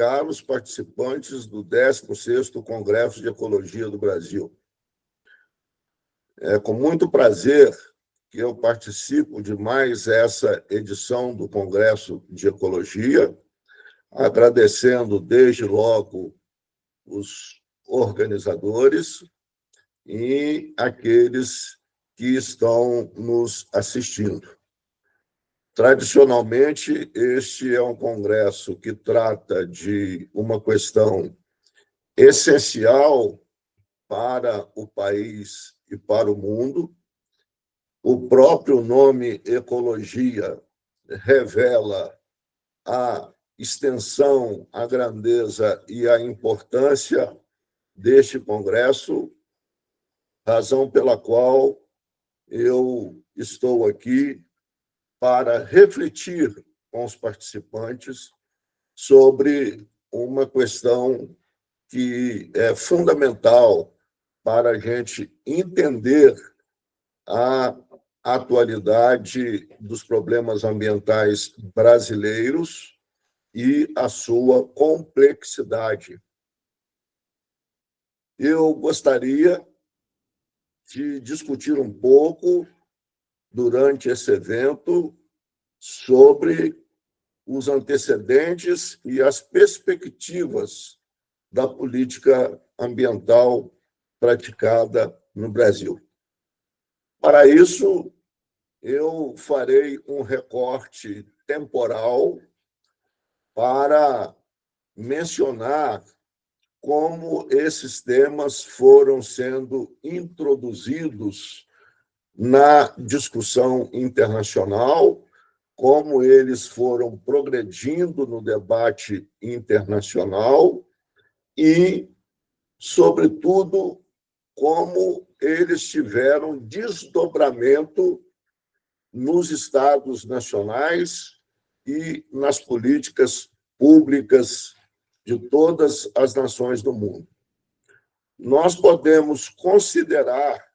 caros participantes do 16º Congresso de Ecologia do Brasil. É com muito prazer que eu participo de mais essa edição do Congresso de Ecologia, agradecendo desde logo os organizadores e aqueles que estão nos assistindo. Tradicionalmente, este é um congresso que trata de uma questão essencial para o país e para o mundo. O próprio nome ecologia revela a extensão, a grandeza e a importância deste congresso, razão pela qual eu estou aqui para refletir com os participantes sobre uma questão que é fundamental para a gente entender a atualidade dos problemas ambientais brasileiros e a sua complexidade. Eu gostaria de discutir um pouco, durante esse evento, sobre os antecedentes e as perspectivas da política ambiental praticada no Brasil. Para isso, eu farei um recorte temporal para mencionar como esses temas foram sendo introduzidos na discussão internacional, como eles foram progredindo no debate internacional e, sobretudo, como eles tiveram desdobramento nos estados nacionais e nas políticas públicas de todas as nações do mundo. Nós podemos considerar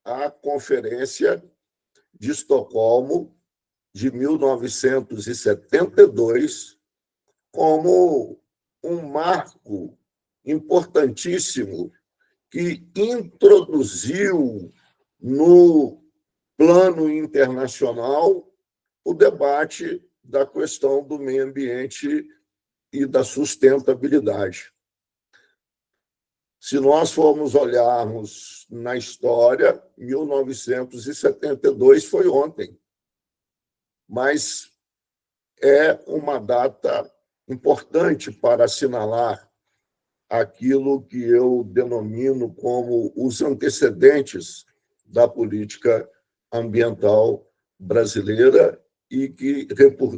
a Conferência de Estocolmo de 1972 como um marco importantíssimo que introduziu no plano internacional o debate da questão do meio ambiente e da sustentabilidade. Se nós formos olharmos na história, 1972 foi ontem, mas é uma data importante para assinalar aquilo que eu denomino como os antecedentes da política ambiental brasileira e que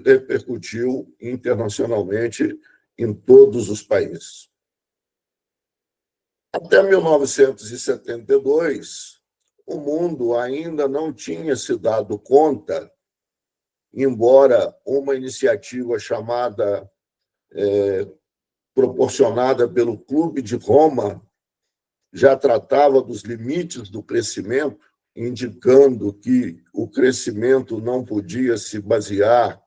repercutiu internacionalmente em todos os países. Até 1972, o mundo ainda não tinha se dado conta, embora uma iniciativa chamada, proporcionada pelo Clube de Roma, já tratava dos limites do crescimento, indicando que o crescimento não podia se basear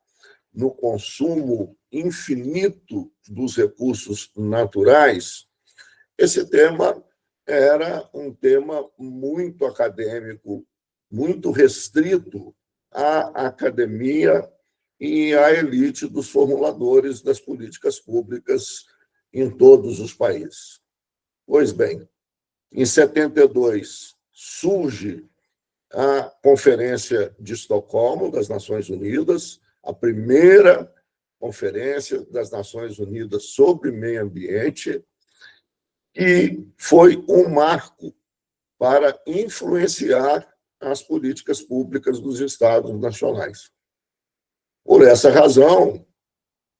no consumo infinito dos recursos naturais. Esse tema era um tema muito acadêmico, muito restrito à academia e à elite dos formuladores das políticas públicas em todos os países. Pois bem, em 72 surge a Conferência de Estocolmo das Nações Unidas, a primeira Conferência das Nações Unidas sobre Meio Ambiente, e foi um marco para influenciar as políticas públicas dos Estados nacionais. Por essa razão,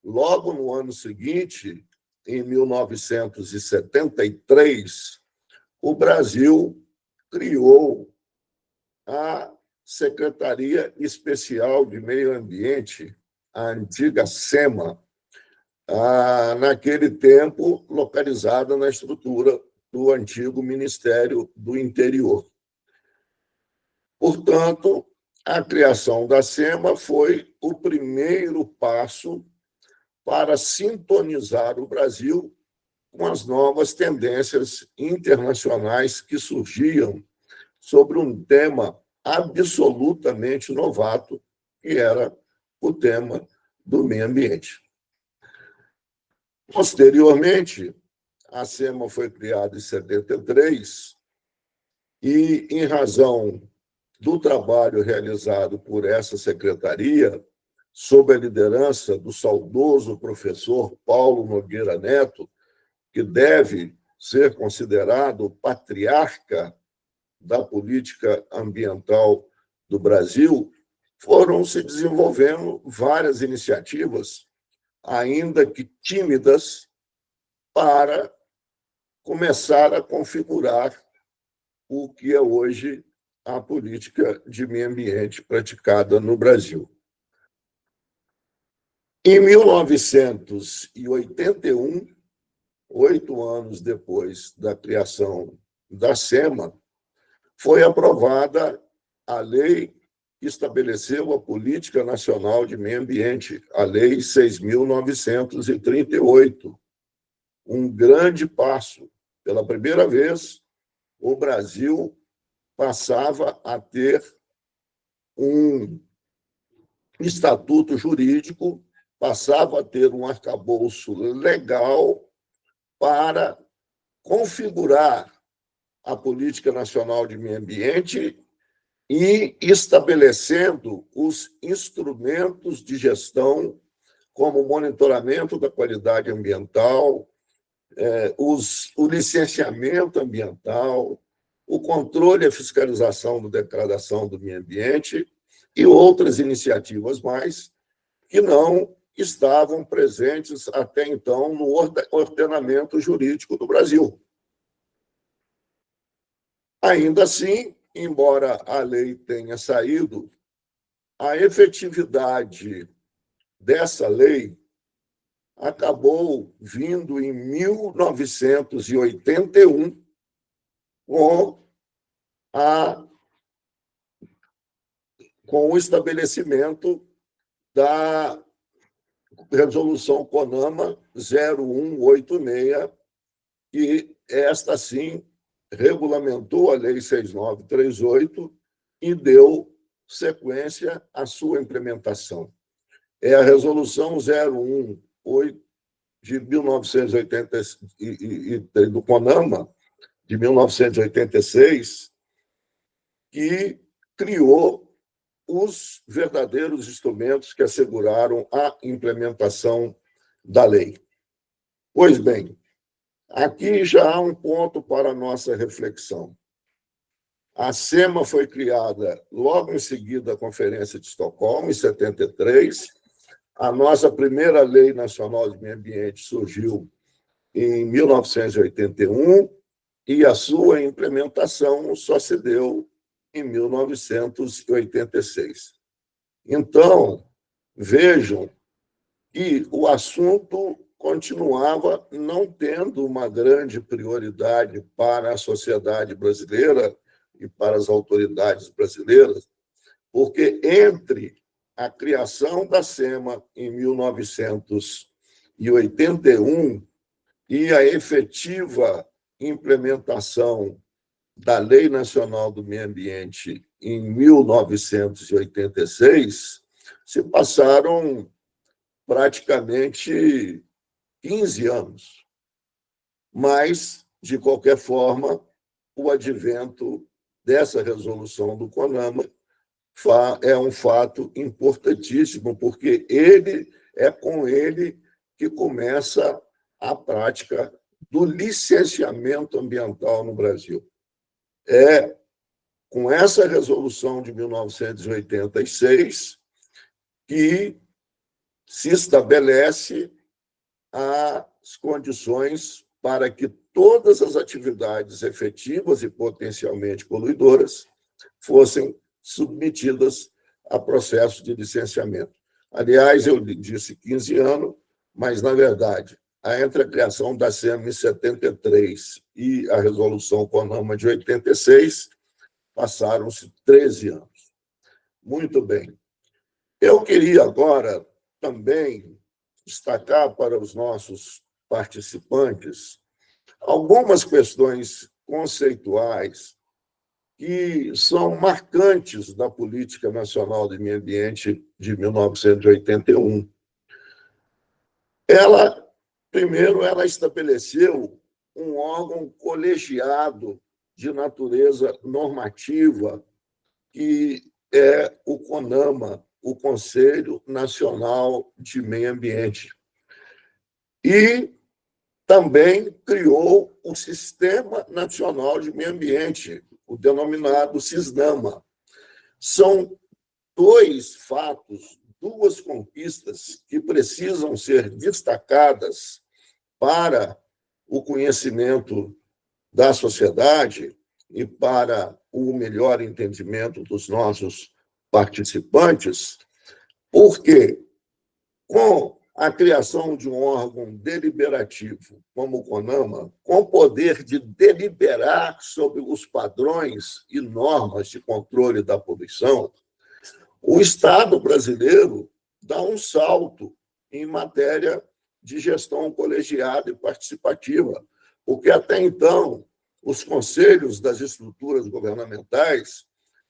logo no ano seguinte, em 1973, o Brasil criou a Secretaria Especial de Meio Ambiente, a antiga SEMA, naquele tempo localizada na estrutura do antigo Ministério do Interior. Portanto, a criação da SEMA foi o primeiro passo para sintonizar o Brasil com as novas tendências internacionais que surgiam sobre um tema absolutamente novato, que era o tema do meio ambiente. Posteriormente, a SEMA foi criada em 73 e, em razão do trabalho realizado por essa secretaria, sob a liderança do saudoso professor Paulo Nogueira Neto, que deve ser considerado o patriarca da política ambiental do Brasil, foram se desenvolvendo várias iniciativas, ainda que tímidas, para começar a configurar o que é hoje a política de meio ambiente praticada no Brasil. Em 1981, 8 anos depois da criação da SEMA, foi aprovada a lei que estabeleceu a Política Nacional de Meio Ambiente, a Lei 6.938. Um grande passo. Pela primeira vez, o Brasil passava a ter um estatuto jurídico, passava a ter um arcabouço legal para configurar a Política Nacional de Meio Ambiente e estabelecendo os instrumentos de gestão, como o monitoramento da qualidade ambiental, o licenciamento ambiental, o controle e a fiscalização da degradação do meio ambiente e outras iniciativas mais que não estavam presentes até então no ordenamento jurídico do Brasil. Ainda assim, embora a lei tenha saído, a efetividade dessa lei acabou vindo em 1981 com o estabelecimento da Resolução CONAMA 0186, e esta, sim, regulamentou a Lei 6.938 e deu sequência à sua implementação. É a Resolução 018 de 1980 e do CONAMA, de 1986, que criou os verdadeiros instrumentos que asseguraram a implementação da lei. Pois bem, aqui já há um ponto para a nossa reflexão. A SEMA foi criada logo em seguida à Conferência de Estocolmo, em 73. A nossa primeira Lei Nacional de Meio Ambiente surgiu em 1981 e a sua implementação só se deu em 1986. Então, vejam que o assunto continuava não tendo uma grande prioridade para a sociedade brasileira e para as autoridades brasileiras, porque entre a criação da SEMA em 1981 e a efetiva implementação da Lei Nacional do Meio Ambiente em 1986, se passaram praticamente 15 anos. Mas, de qualquer forma, o advento dessa resolução do CONAMA é um fato importantíssimo, porque é com ele que começa a prática do licenciamento ambiental no Brasil. É com essa resolução de 1986 que se estabelece as condições para que todas as atividades efetivas e potencialmente poluidoras fossem submetidas a processo de licenciamento. Aliás, eu disse 15 anos, mas, na verdade, entre a criação da SEMA em 73 e a resolução CONAMA de 86, passaram-se 13 anos. Muito bem. Eu queria agora também destacar para os nossos participantes algumas questões conceituais que são marcantes da Política Nacional de Meio Ambiente de 1981. Primeiro, ela estabeleceu um órgão colegiado de natureza normativa, que é o CONAMA, o Conselho Nacional de Meio Ambiente. E também criou o Sistema Nacional de Meio Ambiente, o denominado SISNAMA. São dois fatos, duas conquistas que precisam ser destacadas para o conhecimento da sociedade e para o melhor entendimento dos nossos participantes, porque com a criação de um órgão deliberativo como o CONAMA, com poder de deliberar sobre os padrões e normas de controle da poluição, o Estado brasileiro dá um salto em matéria de gestão colegiada e participativa, porque até então os conselhos das estruturas governamentais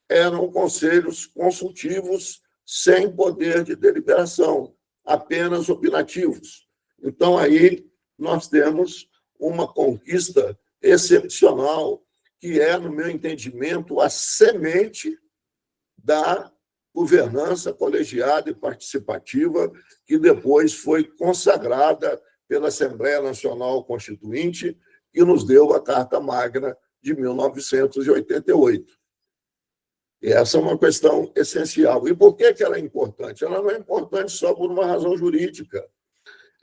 eram conselhos consultivos sem poder de deliberação, apenas opinativos. Então, aí nós temos uma conquista excepcional, que é, no meu entendimento, a semente da governança colegiada e participativa, que depois foi consagrada pela Assembleia Nacional Constituinte, que nos deu a Carta Magna de 1988. E essa é uma questão essencial. E por que ela é importante? Ela não é importante só por uma razão jurídica.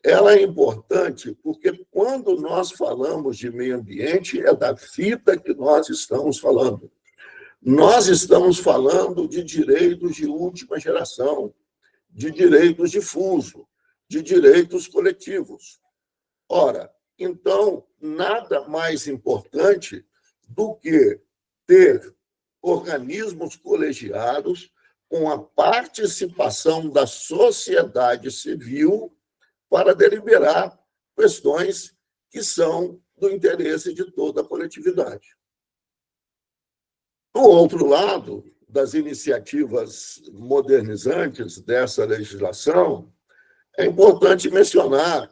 Ela é importante porque, quando nós falamos de meio ambiente, é da fita que nós estamos falando. Nós estamos falando de direitos de última geração, de direitos difusos, de direitos coletivos. Ora, então, nada mais importante do que ter organismos colegiados com a participação da sociedade civil para deliberar questões que são do interesse de toda a coletividade. Do outro lado, das iniciativas modernizantes dessa legislação, é importante mencionar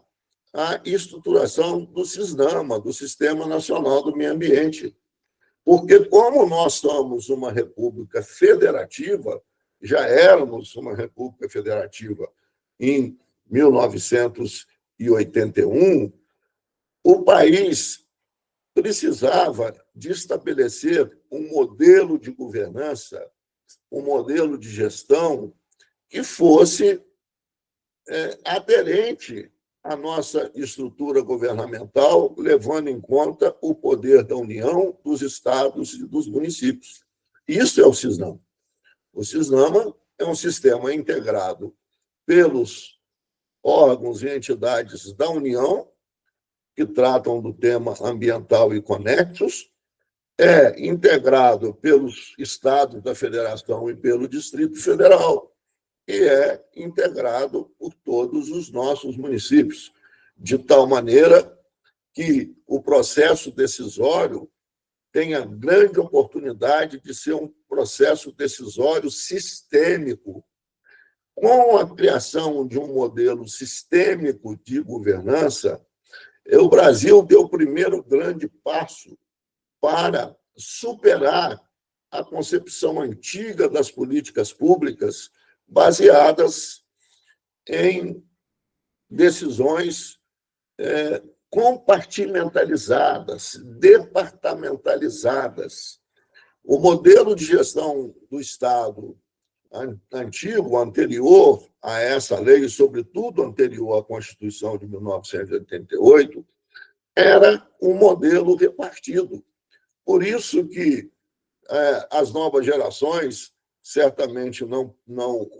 a estruturação do SISNAMA, do Sistema Nacional do Meio Ambiente, porque, como nós somos uma república federativa, já éramos uma república federativa em 1981, o país precisava de estabelecer um modelo de governança, um modelo de gestão que fosse aderente à nossa estrutura governamental, levando em conta o poder da União, dos estados e dos municípios. Isso é o SISNAMA. O SISNAMA é um sistema integrado pelos órgãos e entidades da União, que tratam do tema ambiental e conexos, é integrado pelos estados da federação e pelo Distrito Federal, e é integrado por todos os nossos municípios, de tal maneira que o processo decisório tem a grande oportunidade de ser um processo decisório sistêmico. Com a criação de um modelo sistêmico de governança, o Brasil deu o primeiro grande passo para superar a concepção antiga das políticas públicas baseadas em decisões compartimentalizadas, departamentalizadas. O modelo de gestão do Estado antigo, anterior a essa lei, e sobretudo anterior à Constituição de 1988, era um modelo repartido. Por isso que as novas gerações certamente não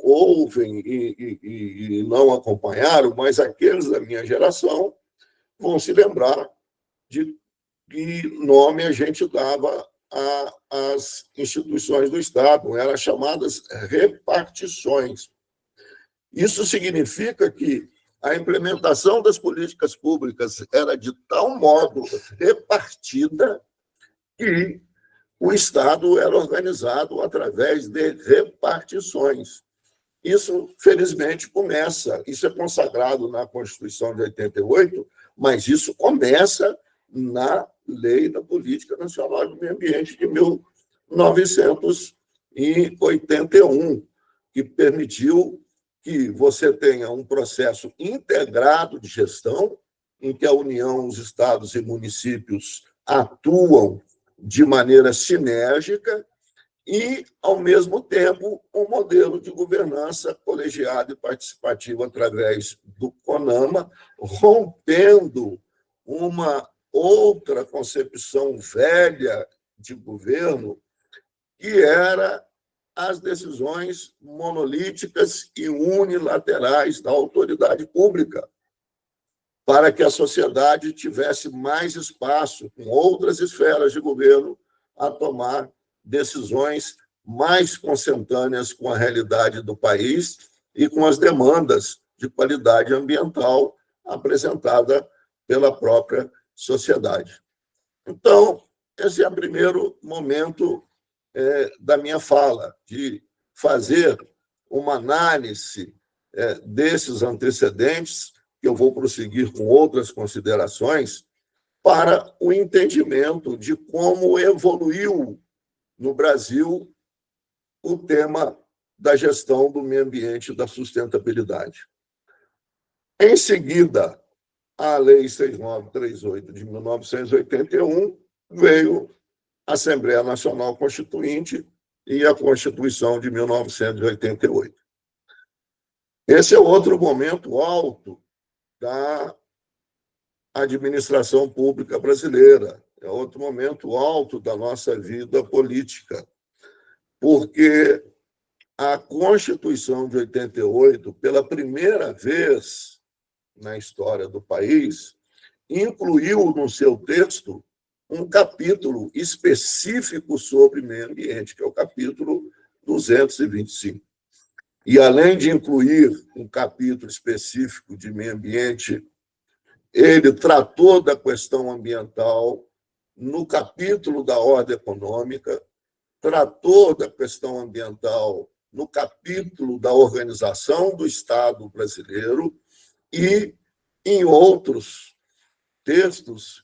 ouvem e não acompanharam, mas aqueles da minha geração vão se lembrar de que nome a gente dava às instituições do Estado, eram chamadas repartições. Isso significa que a implementação das políticas públicas era de tal modo repartida que o Estado era organizado através de repartições. Isso, felizmente, começa, isso é consagrado na Constituição de 88, mas isso começa na Lei da Política Nacional do Meio Ambiente de 1981, que permitiu que você tenha um processo integrado de gestão, em que a União, os estados e municípios atuam de maneira sinérgica e, ao mesmo tempo, um modelo de governança colegiada e participativa através do CONAMA, rompendo uma outra concepção velha de governo, que era as decisões monolíticas e unilaterais da autoridade pública, para que a sociedade tivesse mais espaço, com outras esferas de governo, a tomar decisões mais consentâneas com a realidade do país e com as demandas de qualidade ambiental apresentada pela própria sociedade. Então, esse é o primeiro momento da minha fala, de fazer uma análise desses antecedentes, que eu vou prosseguir com outras considerações, para o entendimento de como evoluiu no Brasil o tema da gestão do meio ambiente e da sustentabilidade. Em seguida, a Lei 6.938 de 1981 veio a Assembleia Nacional Constituinte e a Constituição de 1988. Esse é outro momento alto da administração pública brasileira, é outro momento alto da nossa vida política, porque a Constituição de 88, pela primeira vez na história do país, incluiu no seu texto um capítulo específico sobre meio ambiente, que é o capítulo 225. E, além de incluir um capítulo específico de meio ambiente, ele tratou da questão ambiental no capítulo da ordem econômica, tratou da questão ambiental no capítulo da organização do Estado brasileiro e em outros textos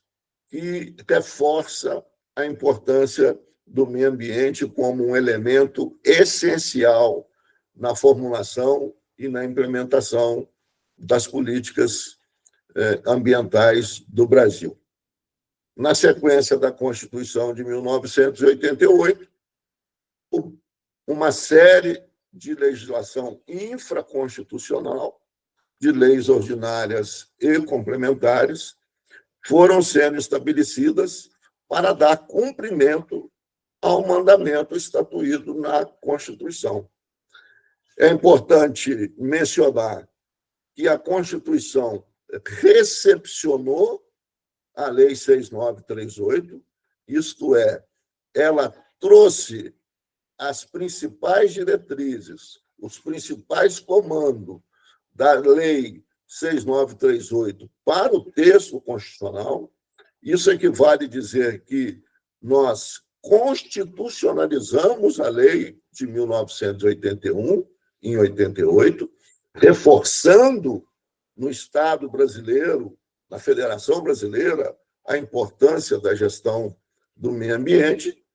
que reforça a importância do meio ambiente como um elemento essencial na formulação e na implementação das políticas ambientais do Brasil. Na sequência da Constituição de 1988, uma série de legislação infraconstitucional, de leis ordinárias e complementares, foram sendo estabelecidas para dar cumprimento ao mandamento estatuído na Constituição. É importante mencionar que a Constituição recepcionou a Lei 6.938, isto é, ela trouxe as principais diretrizes, os principais comandos da Lei 6.938 para o texto constitucional. Isso equivale a dizer que nós constitucionalizamos a lei de 1981, em 88, reforçando no Estado brasileiro, na Federação Brasileira, a importância da gestão do meio ambiente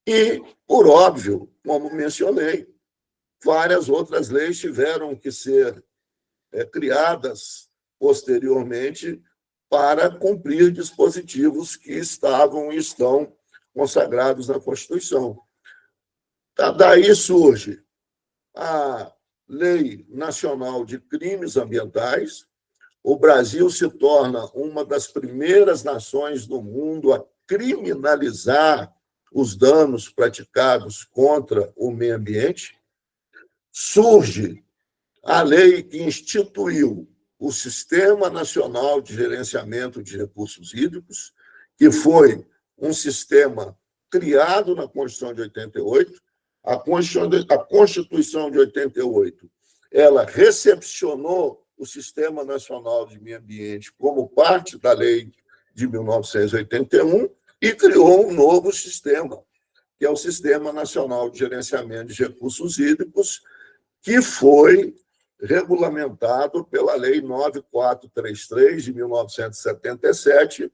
e, por óbvio, como mencionei, várias outras leis tiveram que ser criadas posteriormente para cumprir dispositivos que estavam e estão consagrados na Constituição. Daí surge a Lei Nacional de Crimes Ambientais. O Brasil se torna uma das primeiras nações do mundo a criminalizar os danos praticados contra o meio ambiente. Surge a lei que instituiu o Sistema Nacional de Gerenciamento de Recursos Hídricos, que foi um sistema criado na Constituição de 88. A Constituição de 88, ela recepcionou o Sistema Nacional de Meio Ambiente como parte da lei de 1981 e criou um novo sistema, que é o Sistema Nacional de Gerenciamento de Recursos Hídricos, que foi regulamentado pela Lei 9433, de 1977,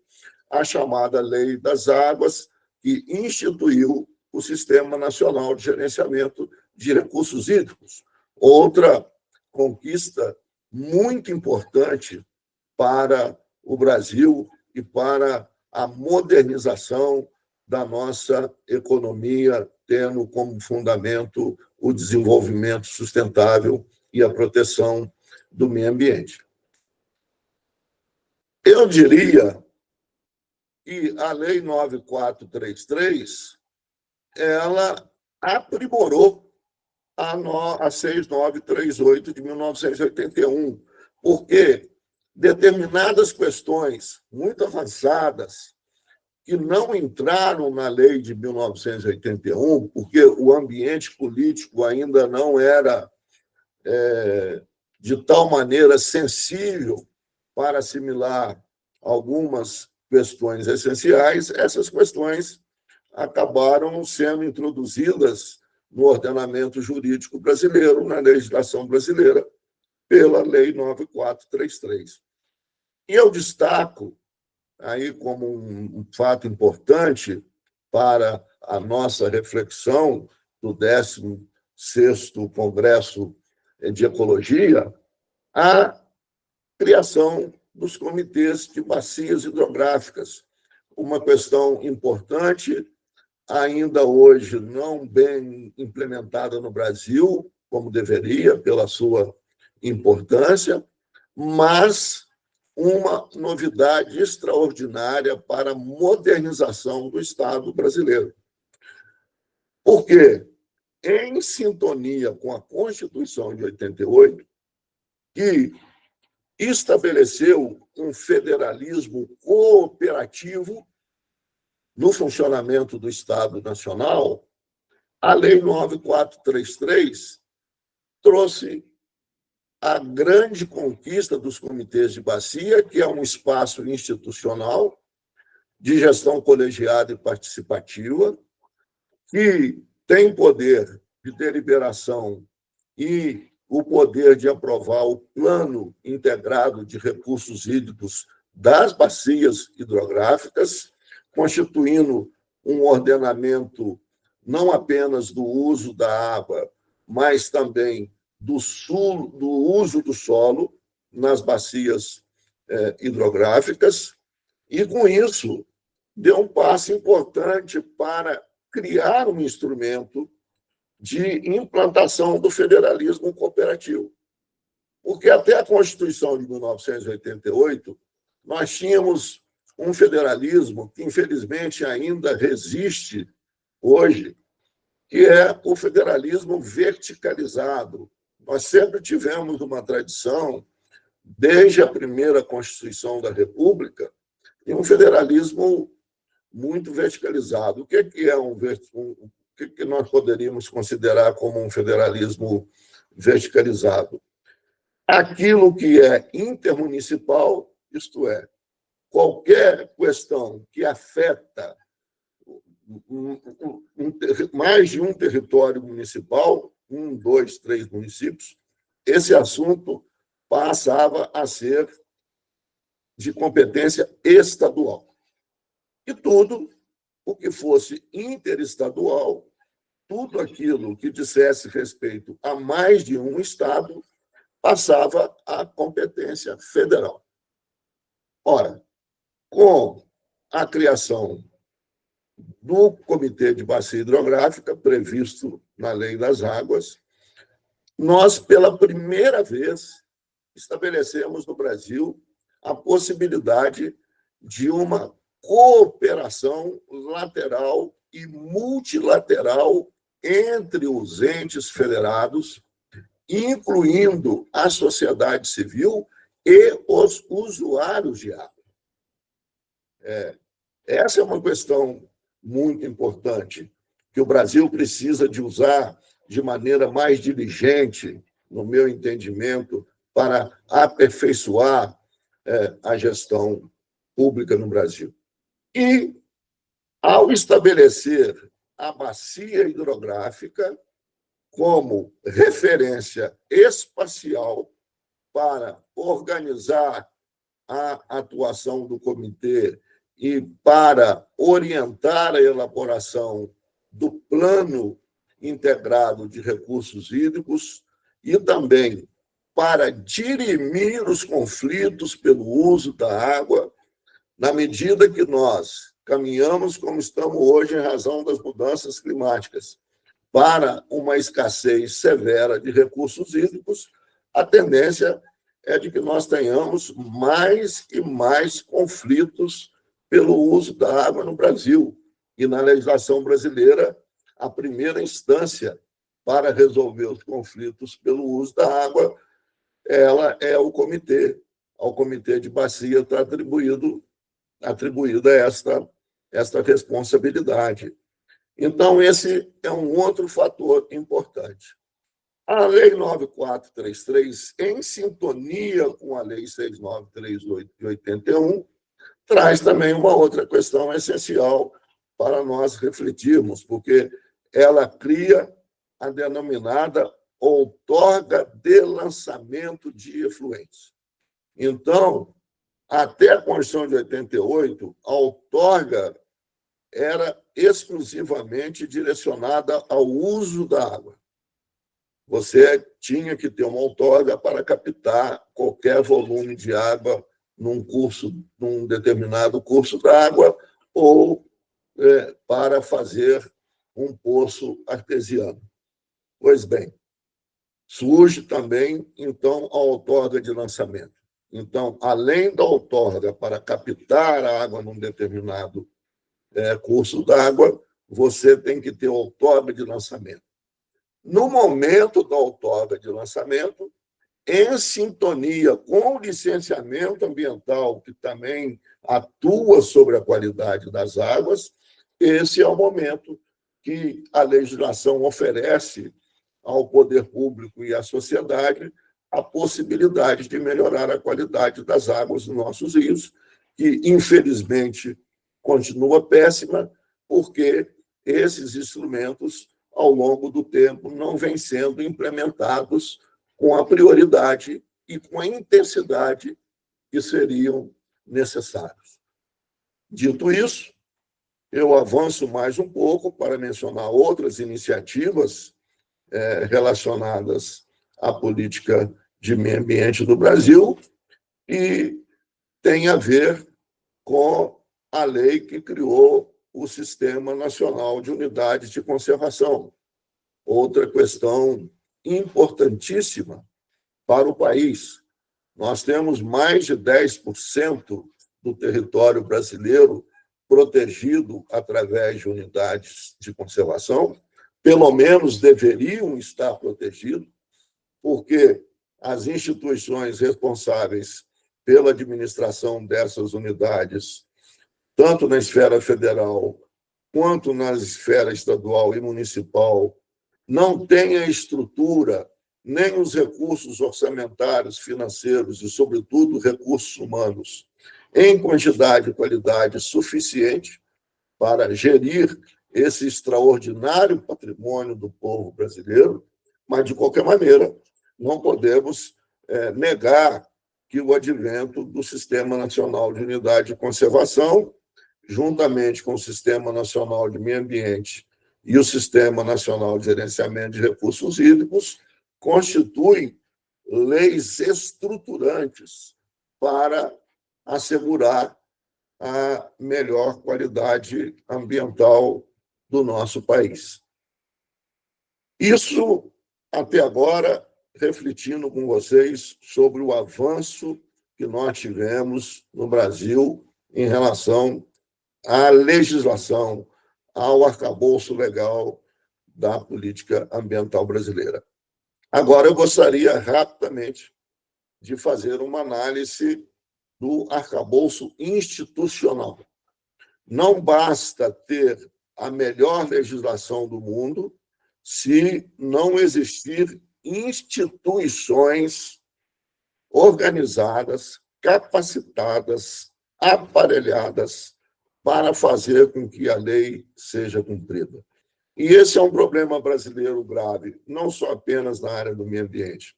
a chamada Lei das Águas, que instituiu o Sistema Nacional de Gerenciamento de Recursos Hídricos. Outra conquista muito importante para o Brasil e para a modernização da nossa economia, tendo como fundamento o desenvolvimento sustentável e a proteção do meio ambiente. Eu diria que a Lei 9433 ela aprimorou a 6938 de 1981, porque determinadas questões muito avançadas que não entraram na lei de 1981, porque o ambiente político ainda não era de tal maneira sensível para assimilar algumas questões essenciais, essas questões acabaram sendo introduzidas no ordenamento jurídico brasileiro, na legislação brasileira, pela Lei 9433. E eu destaco aí como um fato importante para a nossa reflexão do 16º Congresso de Ecologia, a criação dos comitês de bacias hidrográficas, uma questão importante, ainda hoje não bem implementada no Brasil, como deveria, pela sua importância, mas uma novidade extraordinária para a modernização do Estado brasileiro. Porque, em sintonia com a Constituição de 88, que estabeleceu um federalismo cooperativo no funcionamento do Estado Nacional, a Lei 9433 trouxe a grande conquista dos comitês de bacia, que é um espaço institucional de gestão colegiada e participativa, que tem poder de deliberação e o poder de aprovar o plano integrado de recursos hídricos das bacias hidrográficas, constituindo um ordenamento não apenas do uso da água, mas também do uso do solo nas bacias hidrográficas, e, com isso, deu um passo importante para criar um instrumento de implantação do federalismo cooperativo. Porque até a Constituição de 1988, nós tínhamos um federalismo que, infelizmente, ainda resiste hoje, que é o federalismo verticalizado. Nós sempre tivemos uma tradição, desde a primeira Constituição da República, de um federalismo muito verticalizado. O que é o que nós poderíamos considerar como um federalismo verticalizado? Aquilo que é intermunicipal, isto é, qualquer questão que afeta mais de um território municipal, 1, 2, 3 municípios, esse assunto passava a ser de competência estadual. E tudo o que fosse interestadual, tudo aquilo que dissesse respeito a mais de um estado, passava à competência federal. Ora, com a criação do Comitê de Bacia Hidrográfica, previsto na Lei das Águas, nós, pela primeira vez, estabelecemos no Brasil a possibilidade de uma cooperação lateral e multilateral entre os entes federados, incluindo a sociedade civil e os usuários de água. Essa é uma questão muito importante, que o Brasil precisa de usar de maneira mais diligente, no meu entendimento, para aperfeiçoar a gestão pública no Brasil. E, ao estabelecer a bacia hidrográfica como referência espacial para organizar a atuação do comitê e para orientar a elaboração do plano integrado de recursos hídricos e também para dirimir os conflitos pelo uso da água, na medida que nós caminhamos como estamos hoje em razão das mudanças climáticas para uma escassez severa de recursos hídricos, a tendência é de que nós tenhamos mais e mais conflitos pelo uso da água no Brasil. E na legislação brasileira, a primeira instância para resolver os conflitos pelo uso da água, ela é o comitê. Ao comitê de bacia está atribuída esta responsabilidade. Então, esse é um outro fator importante. A Lei 9433, em sintonia com a Lei 6938 de 81, traz também uma outra questão essencial para nós refletirmos, porque ela cria a denominada outorga de lançamento de efluentes. Então, até a Constituição de 88, a outorga era exclusivamente direcionada ao uso da água. Você tinha que ter uma outorga para captar qualquer volume de água num determinado curso d'água ou para fazer um poço artesiano. Pois bem, surge também, então, a outorga de lançamento. Então, além da outorga para captar a água num determinado curso d'água, você tem que ter outorga de lançamento. No momento da outorga de lançamento, em sintonia com o licenciamento ambiental, que também atua sobre a qualidade das águas, esse é o momento que a legislação oferece ao poder público e à sociedade a possibilidade de melhorar a qualidade das águas dos nossos rios, que, infelizmente, continua péssima, porque esses instrumentos, ao longo do tempo, não vêm sendo implementados com a prioridade e com a intensidade que seriam necessários. Dito isso, eu avanço mais um pouco para mencionar outras iniciativas relacionadas à política de meio ambiente do Brasil e tem a ver com a lei que criou o Sistema Nacional de Unidades de Conservação. Outra questão importantíssima para o país. Nós temos mais de 10% do território brasileiro protegido através de unidades de conservação, pelo menos deveriam estar protegidos, porque as instituições responsáveis pela administração dessas unidades, tanto na esfera federal quanto na esfera estadual e municipal, não têm a estrutura, nem os recursos orçamentários, financeiros e, sobretudo, recursos humanos em quantidade e qualidade suficiente para gerir esse extraordinário patrimônio do povo brasileiro, mas, de qualquer maneira, não podemos negar que o advento do Sistema Nacional de Unidade de Conservação, juntamente com o Sistema Nacional de Meio Ambiente e o Sistema Nacional de Gerenciamento de Recursos Hídricos, constituem leis estruturantes para assegurar a melhor qualidade ambiental do nosso país. Isso, até agora, refletindo com vocês sobre o avanço que nós tivemos no Brasil em relação à legislação, ao arcabouço legal da política ambiental brasileira. Agora, eu gostaria rapidamente de fazer uma análise do arcabouço institucional. Não basta ter a melhor legislação do mundo se não existir instituições organizadas, capacitadas, aparelhadas para fazer com que a lei seja cumprida. E esse é um problema brasileiro grave, não só apenas na área do meio ambiente.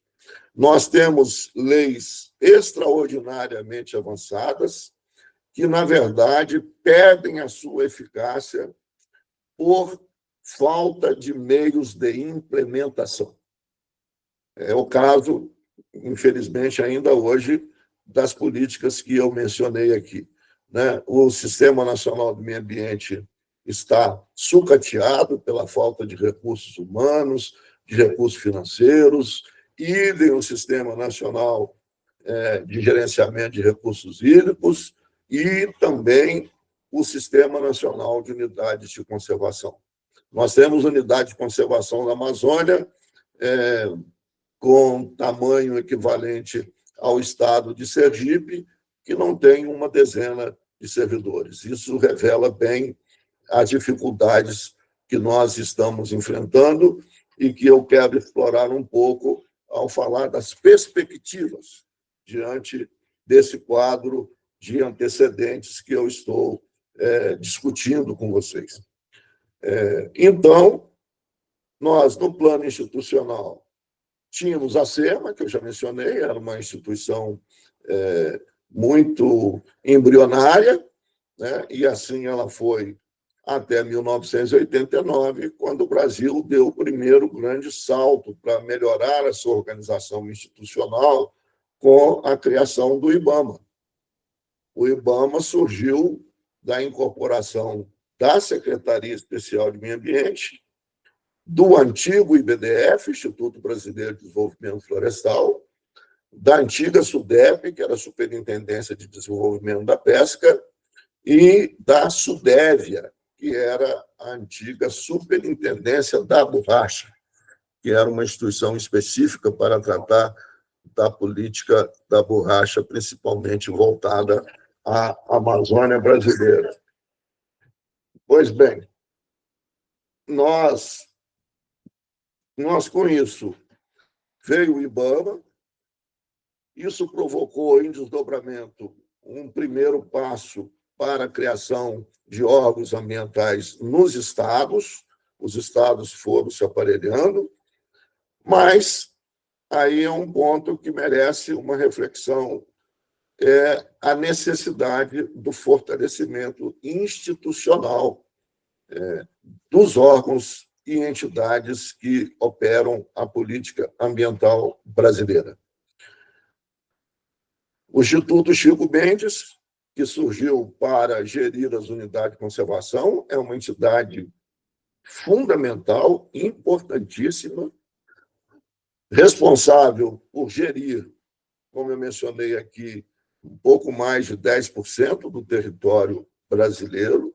Nós temos leis extraordinariamente avançadas que, na verdade, perdem a sua eficácia por falta de meios de implementação. É o caso, infelizmente, ainda hoje, das políticas que eu mencionei aqui. O Sistema Nacional do Meio Ambiente está sucateado pela falta de recursos humanos, de recursos financeiros, idem o Sistema Nacional de Gerenciamento de Recursos Hídricos e também o Sistema Nacional de Unidades de Conservação. Nós temos unidade de conservação na Amazônia, com tamanho equivalente ao estado de Sergipe, que não tem uma dezena de servidores. Isso revela bem as dificuldades que nós estamos enfrentando e que eu quero explorar um pouco ao falar das perspectivas diante desse quadro de antecedentes que eu estou discutindo com vocês. Então, nós, no plano institucional, tínhamos a SEMA, que eu já mencionei, era uma instituição muito embrionária, e assim ela foi até 1989, quando o Brasil deu o primeiro grande salto para melhorar a sua organização institucional com a criação do IBAMA. O IBAMA surgiu da incorporação da Secretaria Especial de Meio Ambiente, do antigo IBDF, Instituto Brasileiro de Desenvolvimento Florestal, da antiga SUDEP, que era a Superintendência de Desenvolvimento da Pesca, e da SUDEVIA, que era a antiga Superintendência da Borracha, que era uma instituição específica para tratar da política da borracha, principalmente voltada à Amazônia brasileira. Pois bem, nós com isso, veio o IBAMA, isso provocou em desdobramento um primeiro passo para a criação de órgãos ambientais nos estados, os estados foram se aparelhando, mas aí é um ponto que merece uma reflexão, a necessidade do fortalecimento institucional dos órgãos e entidades que operam a política ambiental brasileira. O Instituto Chico Mendes, que surgiu para gerir as unidades de conservação, é uma entidade fundamental, importantíssima, responsável por gerir, como eu mencionei aqui, um pouco mais de 10% do território brasileiro.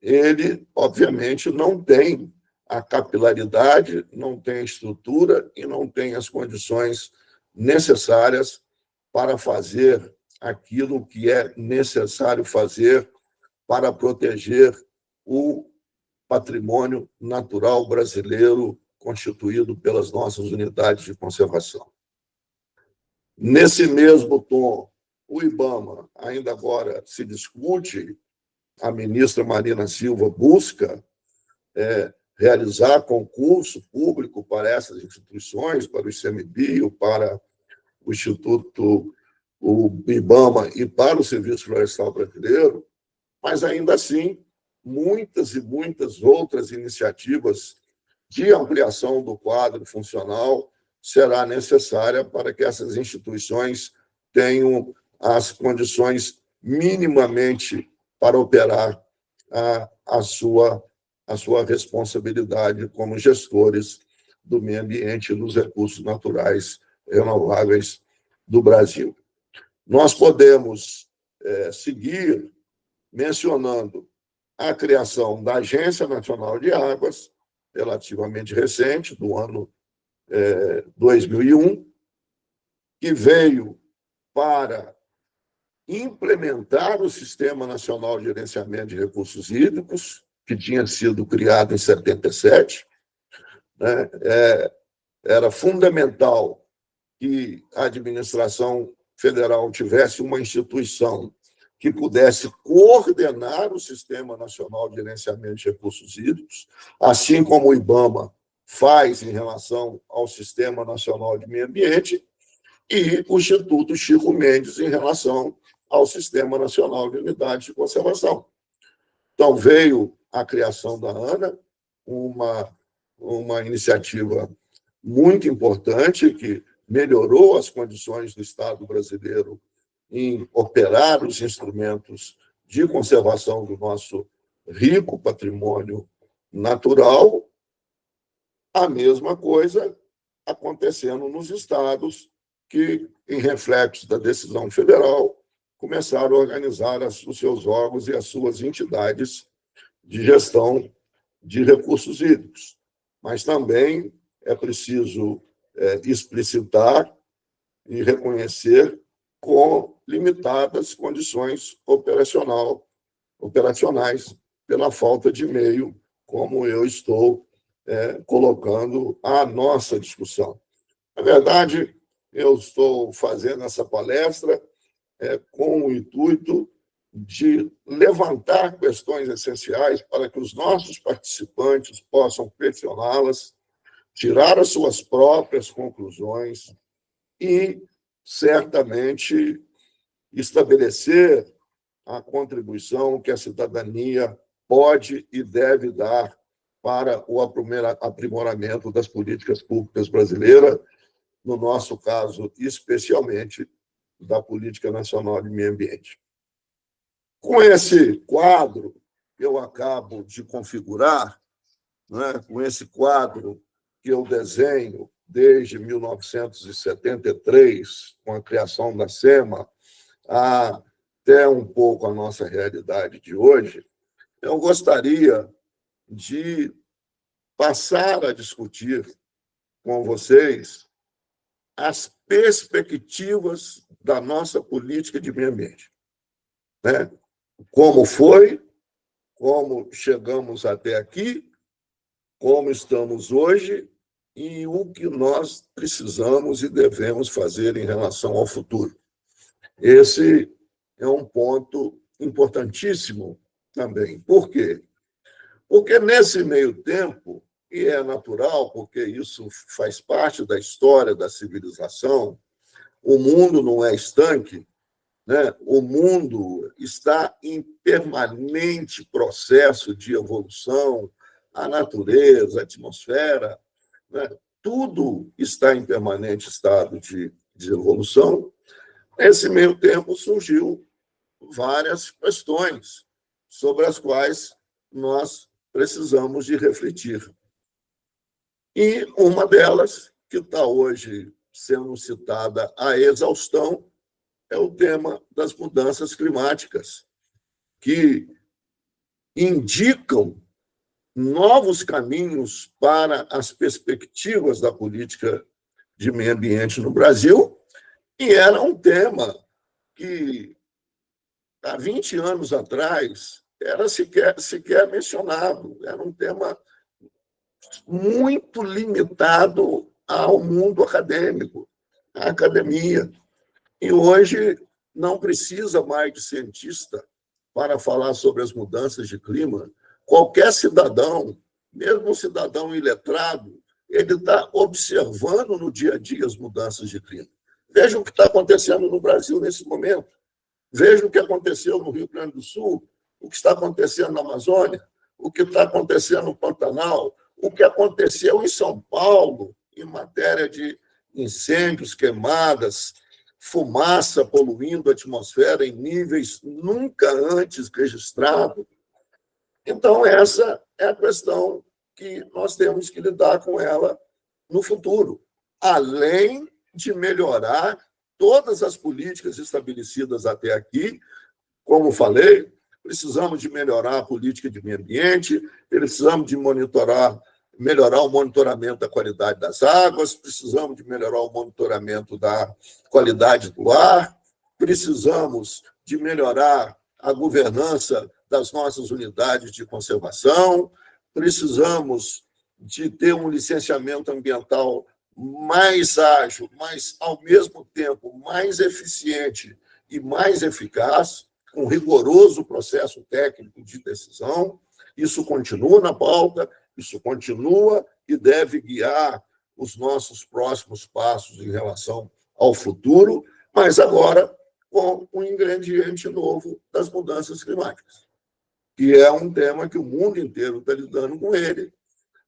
Ele, obviamente, não tem a capilaridade, não tem a estrutura e não tem as condições necessárias para fazer aquilo que é necessário fazer para proteger o patrimônio natural brasileiro constituído pelas nossas unidades de conservação. Nesse mesmo tom, o IBAMA ainda agora se discute, a ministra Marina Silva busca realizar concurso público para essas instituições, para o ICMBio, para o Instituto, o IBAMA e para o Serviço Florestal Brasileiro, mas ainda assim, muitas e muitas outras iniciativas de ampliação do quadro funcional será necessária para que essas instituições tenham as condições minimamente para operar a sua responsabilidade como gestores do meio ambiente e dos recursos naturais renováveis do Brasil. Nós podemos seguir mencionando a criação da Agência Nacional de Águas, relativamente recente, do ano 2001, que veio para implementar o Sistema Nacional de Gerenciamento de Recursos Hídricos, que tinha sido criado em 77. Era fundamental que a administração federal tivesse uma instituição que pudesse coordenar o Sistema Nacional de Gerenciamento de Recursos Hídricos, assim como o IBAMA faz em relação ao Sistema Nacional de Meio Ambiente, e o Instituto Chico Mendes em relação ao Sistema Nacional de Unidades de Conservação. Então, veio a criação da ANA, uma iniciativa muito importante que melhorou as condições do Estado brasileiro em operar os instrumentos de conservação do nosso rico patrimônio natural. A mesma coisa acontecendo nos estados que, em reflexo da decisão federal, começaram a organizar os seus órgãos e as suas entidades de gestão de recursos hídricos. Mas também é preciso explicitar e reconhecer com limitadas condições operacionais pela falta de meio, como eu estou colocando à nossa discussão. Na verdade, eu estou fazendo essa palestra com o intuito de levantar questões essenciais para que os nossos participantes possam questioná-las, tirar as suas próprias conclusões e, certamente, estabelecer a contribuição que a cidadania pode e deve dar para o aprimoramento das políticas públicas brasileiras, no nosso caso, especialmente da Política Nacional de Meio Ambiente. Com esse quadro que eu acabo de configurar, né, com esse quadro que eu desenho desde 1973, com a criação da SEMA, até um pouco a nossa realidade de hoje, eu gostaria de passar a discutir com vocês as perspectivas da nossa política de meio ambiente, né? Como foi, como chegamos até aqui, como estamos hoje e o que nós precisamos e devemos fazer em relação ao futuro. Esse é um ponto importantíssimo também. Por quê? Porque nesse meio tempo, e é natural, porque isso faz parte da história da civilização, o mundo não é estanque, né? O mundo está em permanente processo de evolução, a natureza, a atmosfera, né? Tudo está em permanente estado de evolução. Nesse meio tempo surgiu várias questões sobre as quais nós precisamos de refletir. E uma delas, que está hoje sendo citada à exaustão, é o tema das mudanças climáticas, que indicam novos caminhos para as perspectivas da política de meio ambiente no Brasil, e era um tema que, há 20 anos atrás, era sequer mencionado, era um tema muito limitado ao mundo acadêmico, à academia. E hoje não precisa mais de cientista para falar sobre as mudanças de clima. Qualquer cidadão, mesmo um cidadão iletrado, ele está observando no dia a dia as mudanças de clima. Veja o que está acontecendo no Brasil nesse momento. Veja o que aconteceu no Rio Grande do Sul, o que está acontecendo na Amazônia, o que está acontecendo no Pantanal, o que aconteceu em São Paulo, em matéria de incêndios, queimadas, fumaça poluindo a atmosfera em níveis nunca antes registrados. Então, essa é a questão que nós temos que lidar com ela no futuro, além de melhorar todas as políticas estabelecidas até aqui. Como falei, precisamos de melhorar a política de meio ambiente, precisamos de melhorar o monitoramento da qualidade das águas, precisamos de melhorar o monitoramento da qualidade do ar, precisamos de melhorar a governança das nossas unidades de conservação, precisamos de ter um licenciamento ambiental mais ágil, mas, ao mesmo tempo, mais eficiente e mais eficaz, um rigoroso processo técnico de decisão. Isso continua na pauta, isso continua e deve guiar os nossos próximos passos em relação ao futuro, mas agora com um ingrediente novo das mudanças climáticas, que é um tema que o mundo inteiro está lidando com ele.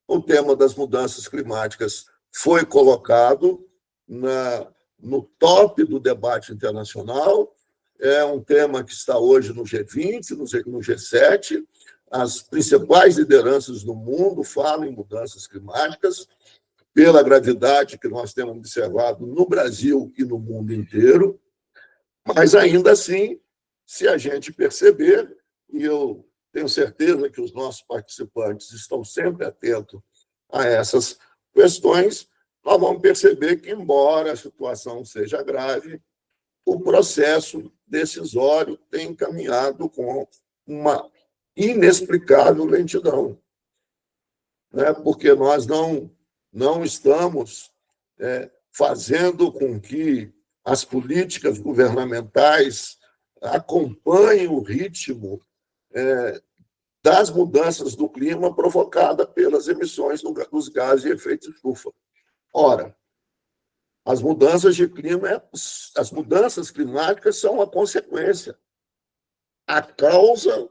O tema das mudanças climáticas foi colocado no top do debate internacional, é um tema que está hoje no G20, no G7, as principais lideranças do mundo falam em mudanças climáticas, pela gravidade que nós temos observado no Brasil e no mundo inteiro, mas ainda assim, se a gente perceber, e eu tenho certeza que os nossos participantes estão sempre atentos a essas questões, nós vamos perceber que, embora a situação seja grave, o processo decisório tem caminhado com uma inexplicável lentidão, né? Porque nós não estamos fazendo com que as políticas governamentais acompanhem o ritmo das mudanças do clima provocadas pelas emissões dos gases de efeito estufa. Ora, as mudanças climáticas são a consequência. A causa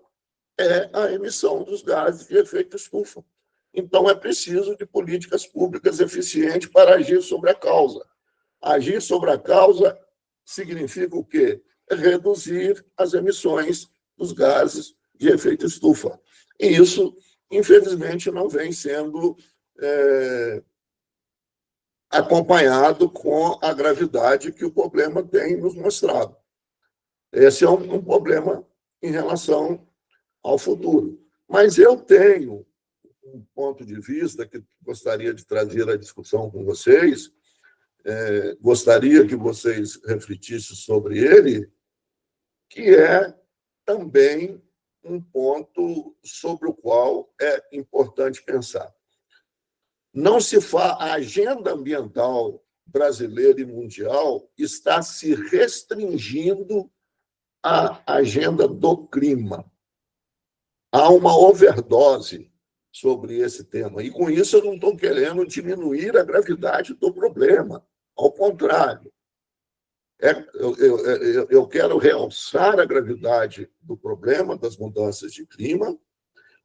é a emissão dos gases de efeito estufa. Então, é preciso de políticas públicas eficientes para agir sobre a causa. Agir sobre a causa significa o quê? Reduzir as emissões dos gases de efeito estufa. E isso, infelizmente, não vem sendo acompanhado com a gravidade que o problema tem nos mostrado. Esse é um problema em relação ao futuro. Mas eu tenho um ponto de vista que gostaria de trazer à discussão com vocês, gostaria que vocês refletissem sobre ele, que é também um ponto sobre o qual é importante pensar. A agenda ambiental brasileira e mundial está se restringindo à agenda do clima. Há uma overdose sobre esse tema. E, com isso, eu não estou querendo diminuir a gravidade do problema. Ao contrário. Eu quero realçar a gravidade do problema das mudanças de clima,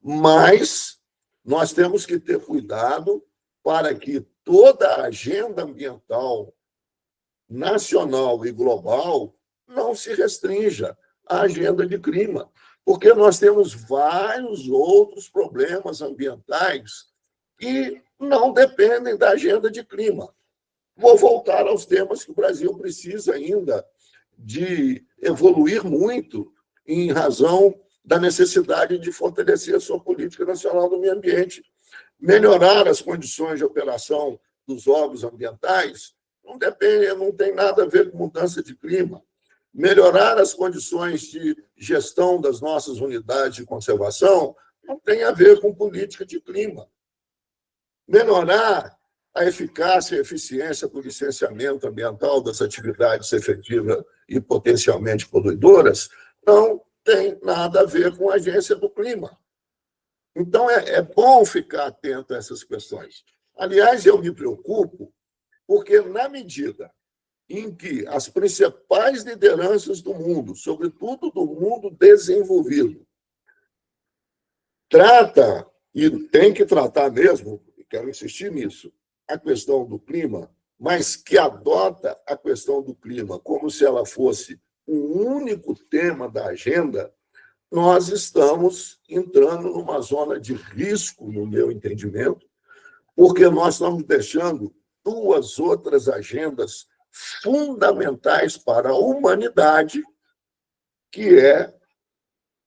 mas nós temos que ter cuidado para que toda a agenda ambiental nacional e global não se restrinja à agenda de clima, porque nós temos vários outros problemas ambientais que não dependem da agenda de clima. Vou voltar aos temas que o Brasil precisa ainda de evoluir muito em razão da necessidade de fortalecer a sua política nacional do meio ambiente. Melhorar as condições de operação dos órgãos ambientais não tem nada a ver com mudança de clima. Melhorar as condições de gestão das nossas unidades de conservação não tem a ver com política de clima. Melhorar a eficácia e eficiência do licenciamento ambiental das atividades efetivas e potencialmente poluidoras não tem nada a ver com a agência do clima. Então, é bom ficar atento a essas questões. Aliás, eu me preocupo porque, na medida em que as principais lideranças do mundo, sobretudo do mundo desenvolvido, trata, e tem que tratar mesmo, e quero insistir nisso, a questão do clima, mas que adota a questão do clima como se ela fosse o único tema da agenda, nós estamos entrando numa zona de risco, no meu entendimento, porque nós estamos deixando duas outras agendas fundamentais para a humanidade, que é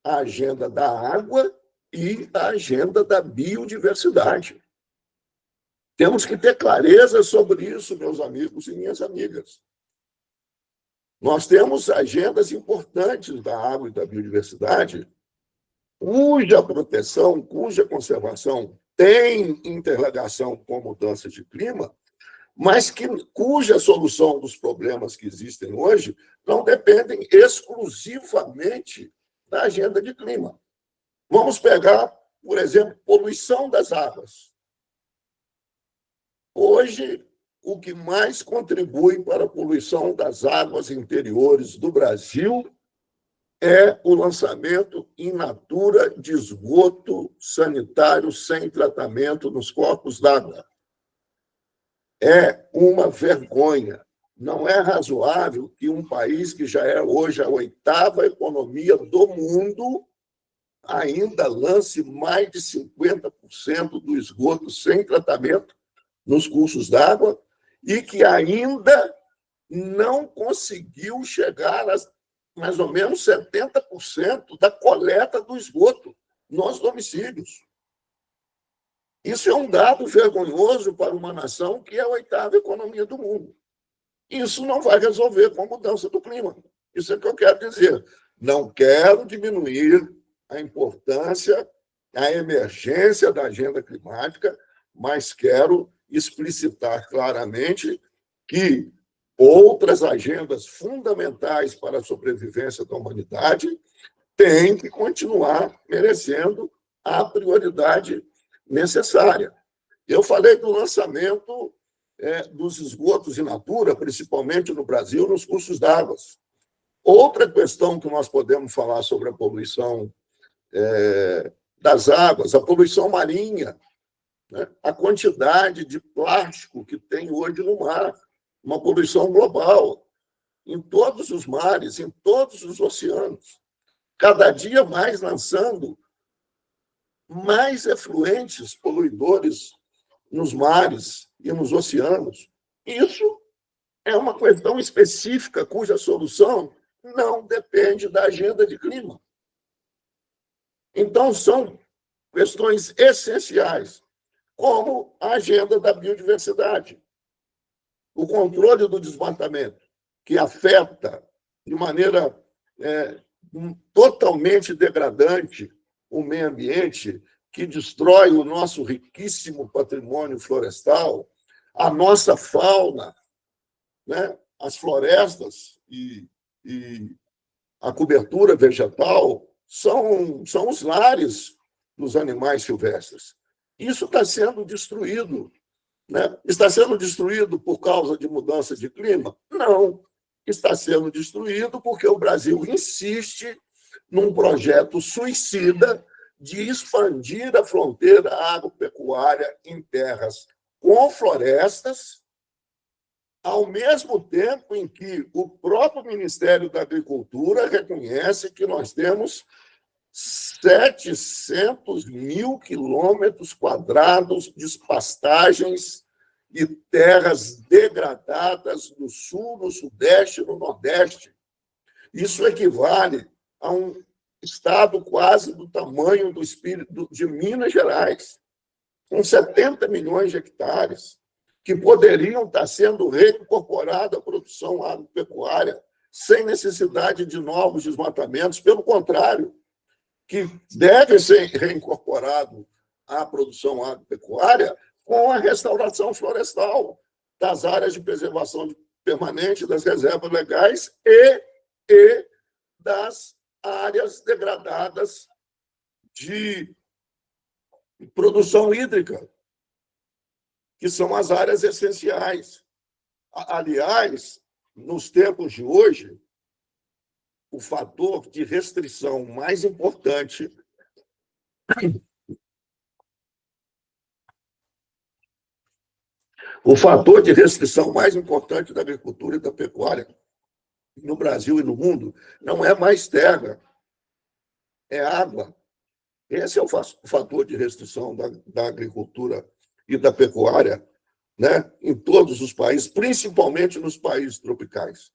a agenda da água e a agenda da biodiversidade. Temos que ter clareza sobre isso, meus amigos e minhas amigas. Nós temos agendas importantes da água e da biodiversidade, cuja proteção, cuja conservação tem interligação com a mudança de clima, mas cuja solução dos problemas que existem hoje não dependem exclusivamente da agenda de clima. Vamos pegar, por exemplo, poluição das águas. Hoje, o que mais contribui para a poluição das águas interiores do Brasil é o lançamento in natura de esgoto sanitário sem tratamento nos corpos d'água. É uma vergonha. Não é razoável que um país que já é hoje a 8ª economia do mundo ainda lance mais de 50% do esgoto sem tratamento nos cursos d'água e que ainda não conseguiu chegar a mais ou menos 70% da coleta do esgoto nos domicílios. Isso é um dado vergonhoso para uma nação que é a 8ª economia do mundo. Isso não vai resolver com a mudança do clima. Isso é o que eu quero dizer. Não quero diminuir a importância, a emergência da agenda climática, mas quero explicitar claramente que outras agendas fundamentais para a sobrevivência da humanidade têm que continuar merecendo a prioridade necessária. Eu falei do lançamento dos esgotos in natura, principalmente no Brasil, nos cursos d'água. Outra questão que nós podemos falar sobre a poluição das águas, a poluição marinha, né? A quantidade de plástico que tem hoje no mar, uma poluição global, em todos os mares, em todos os oceanos, cada dia mais lançando mais efluentes poluidores nos mares e nos oceanos. Isso é uma questão específica cuja solução não depende da agenda de clima. Então, são questões essenciais, como a agenda da biodiversidade, o controle do desmatamento, que afeta de maneira totalmente degradante o meio ambiente, que destrói o nosso riquíssimo patrimônio florestal, a nossa fauna, né? As florestas e a cobertura vegetal são os lares dos animais silvestres. Isso está sendo destruído. Né? Está sendo destruído por causa de mudança de clima? Não. Está sendo destruído porque o Brasil insiste num projeto suicida de expandir a fronteira agropecuária em terras com florestas, ao mesmo tempo em que o próprio Ministério da Agricultura reconhece que nós temos 700 mil quilômetros quadrados de pastagens e terras degradadas no sul, no sudeste e no nordeste. Isso equivale a um estado quase do tamanho de Minas Gerais, com 70 milhões de hectares, que poderiam estar sendo reincorporados à produção agropecuária sem necessidade de novos desmatamentos. Pelo contrário, que deve ser reincorporado à produção agropecuária com a restauração florestal das áreas de preservação permanente, das reservas legais e das áreas degradadas de produção hídrica, que são as áreas essenciais. Aliás, nos tempos de hoje, o fator de restrição mais importante da agricultura e da pecuária no Brasil e no mundo não é mais terra, é água. Esse é o fator de restrição da agricultura e da pecuária, né, em todos os países, principalmente nos países tropicais.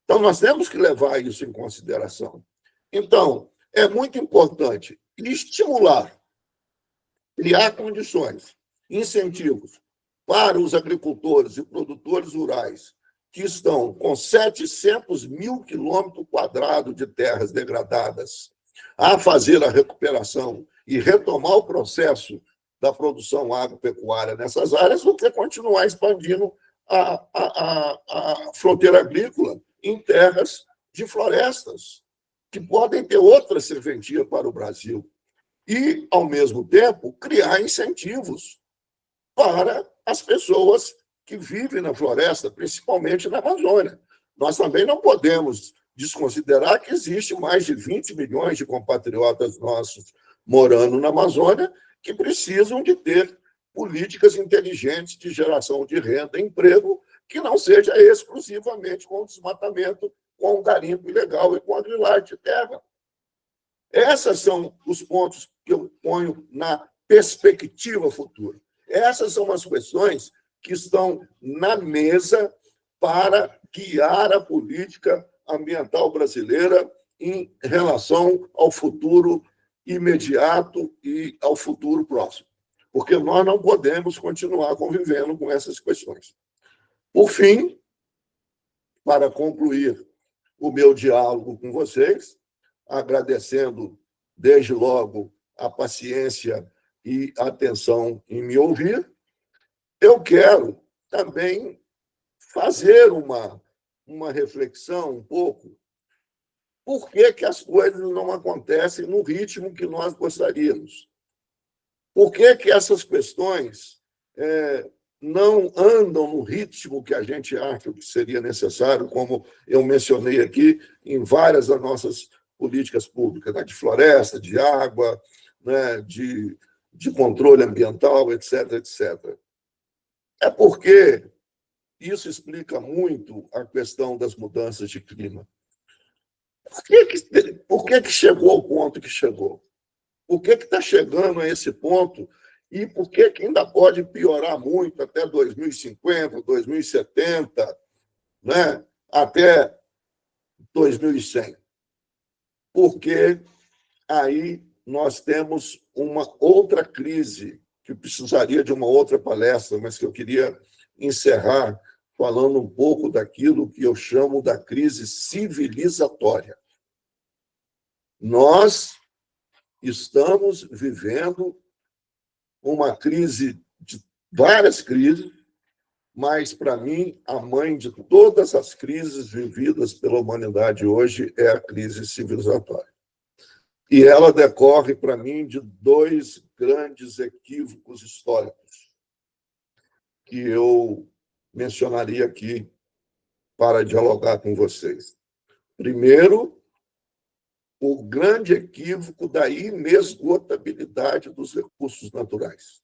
Então, nós temos que levar isso em consideração. Então, é muito importante estimular, criar condições, incentivos para os agricultores e produtores rurais que estão com 700 mil quilômetros quadrados de terras degradadas a fazer a recuperação e retomar o processo da produção agropecuária nessas áreas do que continuar expandindo a fronteira agrícola em terras de florestas, que podem ter outra serventia para o Brasil. E, ao mesmo tempo, criar incentivos para as pessoas que vivem na floresta, principalmente na Amazônia. Nós também não podemos desconsiderar que existe mais de 20 milhões de compatriotas nossos morando na Amazônia que precisam de ter políticas inteligentes de geração de renda e emprego que não seja exclusivamente com o desmatamento, com o garimpo ilegal e com a grilagem de terra. Esses são os pontos que eu ponho na perspectiva futura. Essas são as questões que estão na mesa para guiar a política ambiental brasileira em relação ao futuro imediato e ao futuro próximo. Porque nós não podemos continuar convivendo com essas questões. Por fim, para concluir o meu diálogo com vocês, agradecendo desde logo a paciência e a atenção em me ouvir, eu quero também fazer uma reflexão um pouco. Por que as coisas não acontecem no ritmo que nós gostaríamos? Por que essas questões não andam no ritmo que a gente acha que seria necessário, como eu mencionei aqui, em várias das nossas políticas públicas, né? De floresta, de água, né? de controle ambiental, etc., etc. É porque isso explica muito a questão das mudanças de clima. Por que chegou ao ponto que chegou? Por que está chegando a esse ponto? E por que ainda pode piorar muito até 2050, 2070, né? Até 2100? Porque aí nós temos uma outra crise que precisaria de uma outra palestra, mas que eu queria encerrar falando um pouco daquilo que eu chamo da crise civilizatória. Nós estamos vivendo uma crise, de várias crises, mas, para mim, a mãe de todas as crises vividas pela humanidade hoje é a crise civilizatória. E ela decorre, para mim, de dois grandes equívocos históricos que eu mencionaria aqui para dialogar com vocês. Primeiro, o grande equívoco da inesgotabilidade dos recursos naturais.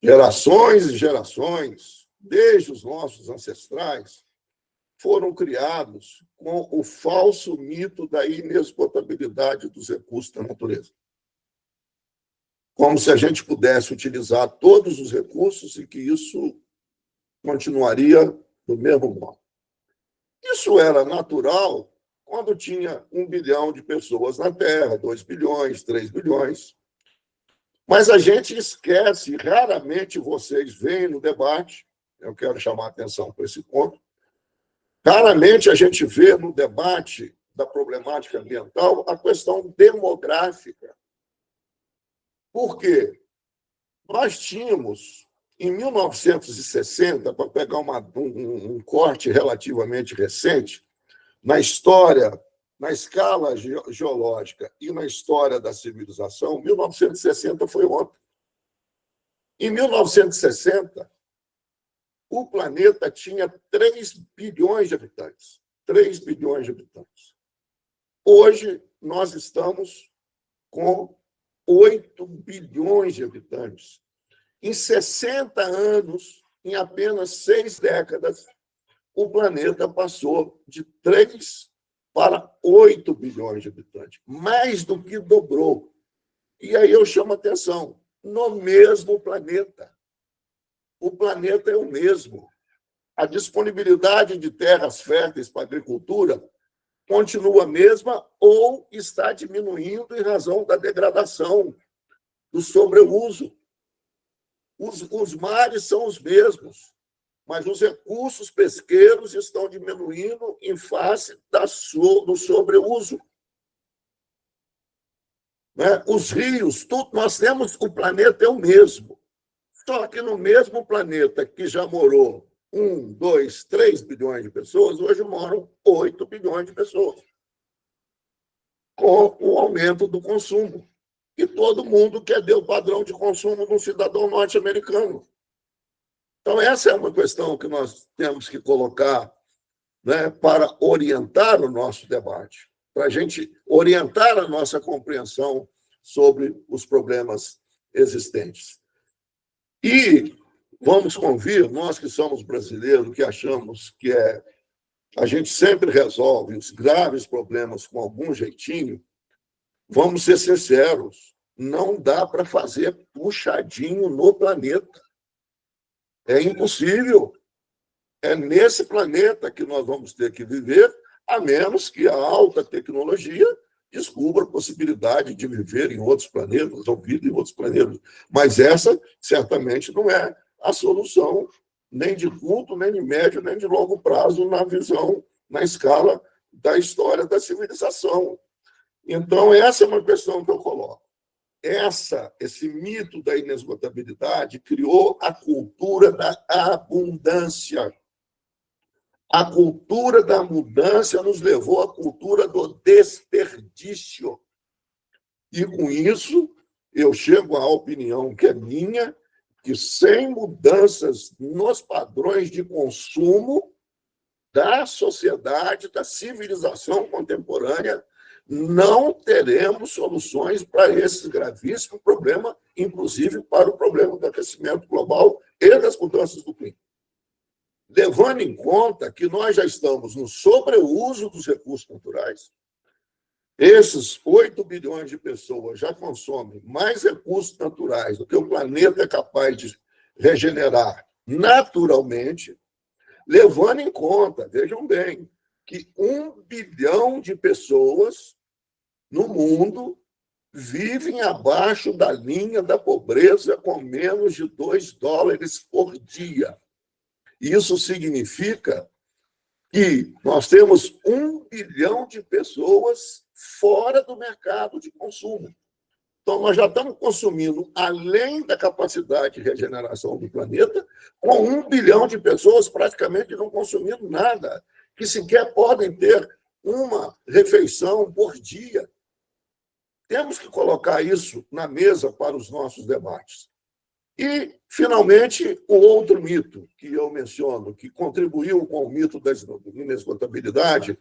Gerações e gerações, desde os nossos ancestrais, foram criados com o falso mito da inesgotabilidade dos recursos da natureza. Como se a gente pudesse utilizar todos os recursos e que isso continuaria do mesmo modo. Isso era natural quando tinha 1 bilhão de pessoas na Terra, 2 bilhões, 3 bilhões. Mas a gente esquece, raramente vocês veem no debate, eu quero chamar a atenção para esse ponto, raramente a gente vê no debate da problemática ambiental a questão demográfica. Por quê? Nós tínhamos, em 1960, para pegar um corte relativamente recente, na história, na escala geológica e na história da civilização, 1960 foi ontem. Em 1960, o planeta tinha 3 bilhões de habitantes. 3 bilhões de habitantes. Hoje, nós estamos com 8 bilhões de habitantes. Em 60 anos, em apenas 6 décadas, o planeta passou de 3 para 8 bilhões de habitantes, mais do que dobrou. E aí eu chamo a atenção, no mesmo planeta. O planeta é o mesmo. A disponibilidade de terras férteis para a agricultura continua a mesma ou está diminuindo em razão da degradação, do sobreuso. Os mares são os mesmos, mas os recursos pesqueiros estão diminuindo em face do sobreuso. né? Os rios, tudo, nós temos, o planeta é o mesmo. Só que no mesmo planeta que já morou 2, 3 bilhões de pessoas, hoje moram 8 bilhões de pessoas, com o aumento do consumo. E todo mundo quer ter o padrão de consumo de um cidadão norte-americano. Então, essa é uma questão que nós temos que colocar, né, para orientar o nosso debate, para a gente orientar a nossa compreensão sobre os problemas existentes. E vamos convir, nós que somos brasileiros, que achamos que a gente sempre resolve os graves problemas com algum jeitinho, vamos ser sinceros, não dá para fazer puxadinho no planeta. É impossível. É nesse planeta que nós vamos ter que viver, a menos que a alta tecnologia descubra a possibilidade de viver em outros planetas, ou vida em outros planetas. Mas essa, certamente, não é a solução, nem de curto, nem de médio, nem de longo prazo, na visão, na escala da história da civilização. Então, essa é uma questão que eu coloco. Esse mito da inesgotabilidade criou a cultura da abundância. A cultura da mudança nos levou à cultura do desperdício. E, com isso, eu chego à opinião que é minha, que sem mudanças nos padrões de consumo da sociedade, da civilização contemporânea, não teremos soluções para esse gravíssimo problema, inclusive para o problema do aquecimento global e das mudanças do clima. Levando em conta que nós já estamos no sobreuso dos recursos naturais, esses 8 bilhões de pessoas já consomem mais recursos naturais do que o planeta é capaz de regenerar naturalmente, levando em conta, vejam bem, que 1 bilhão de pessoas no mundo vivem abaixo da linha da pobreza com menos de $2 por dia. Isso significa que nós temos 1 bilhão de pessoas fora do mercado de consumo. Então, nós já estamos consumindo, além da capacidade de regeneração do planeta, com 1 bilhão de pessoas praticamente não consumindo nada, que sequer podem ter uma refeição por dia. Temos que colocar isso na mesa para os nossos debates. E, finalmente, o outro mito que eu menciono, que contribuiu com o mito da inesgotabilidade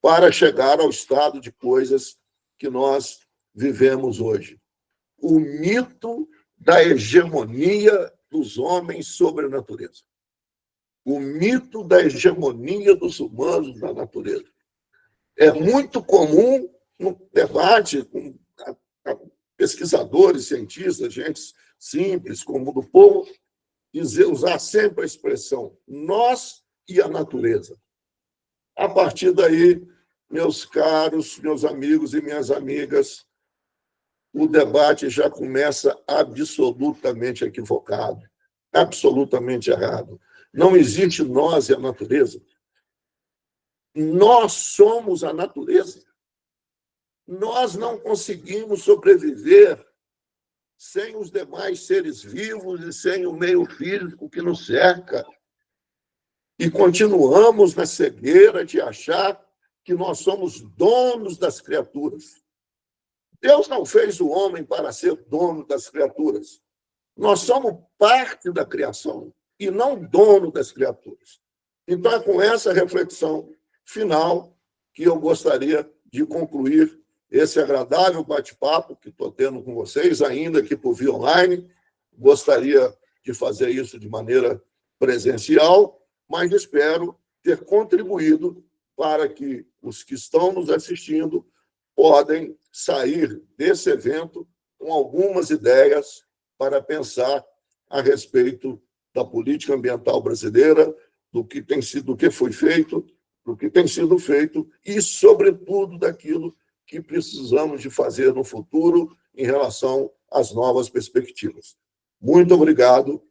para chegar ao estado de coisas que nós vivemos hoje. O mito da hegemonia dos homens sobre a natureza. O mito da hegemonia dos humanos na natureza. É muito comum no debate com pesquisadores, cientistas, gente simples, como do povo, usar sempre a expressão nós e a natureza. A partir daí, meus caros, meus amigos e minhas amigas, o debate já começa absolutamente equivocado, absolutamente errado. Não existe nós e a natureza. Nós somos a natureza. Nós não conseguimos sobreviver sem os demais seres vivos e sem o meio físico que nos cerca. E continuamos na cegueira de achar que nós somos donos das criaturas. Deus não fez o homem para ser dono das criaturas. Nós somos parte da criação e não dono das criaturas. Então, é com essa reflexão final que eu gostaria de concluir esse agradável bate-papo que estou tendo com vocês, ainda que por via online. Gostaria de fazer isso de maneira presencial, mas espero ter contribuído para que os que estão nos assistindo podem sair desse evento com algumas ideias para pensar a respeito da política ambiental brasileira, do que tem sido, do que foi feito, do que tem sido feito e, sobretudo, daquilo que precisamos de fazer no futuro em relação às novas perspectivas. Muito obrigado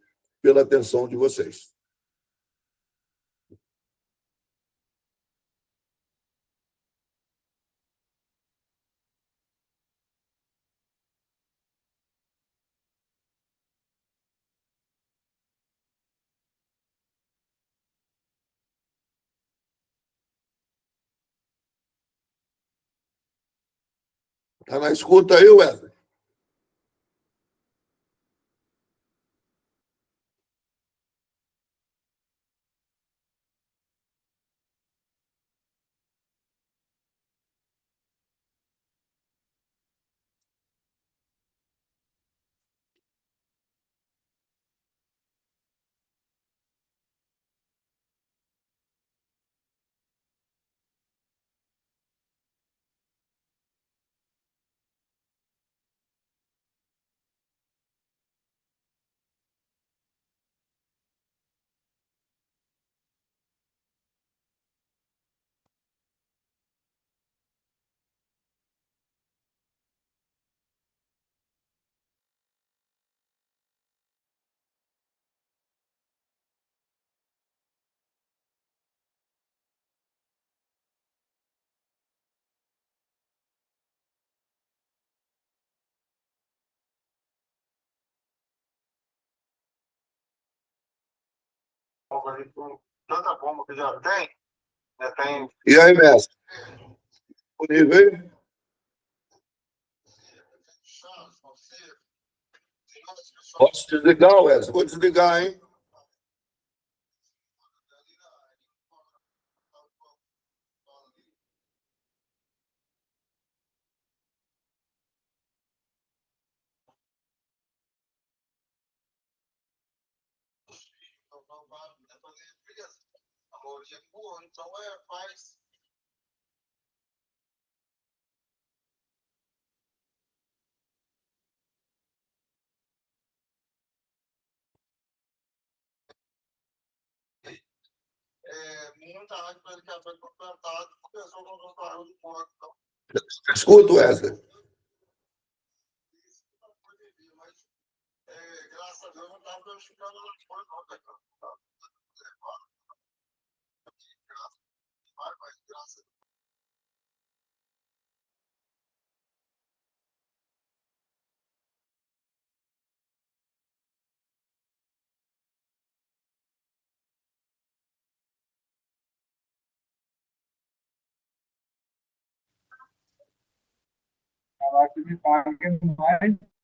pela atenção de vocês. Está na escuta aí, Wesley? Tanta bomba que já tem, já tem. E aí, mestre? Disponível aí? Pode desligar, Wesley. Vou desligar, hein? Então faz. Muita água para ele que foi plantado, começou com o barulho de porco. Escuta, Wesley. Mas, graças a Deus, não estava danificando lá fora, não, né, cara? Mas, graças a Deus. Caraca, me paga mais.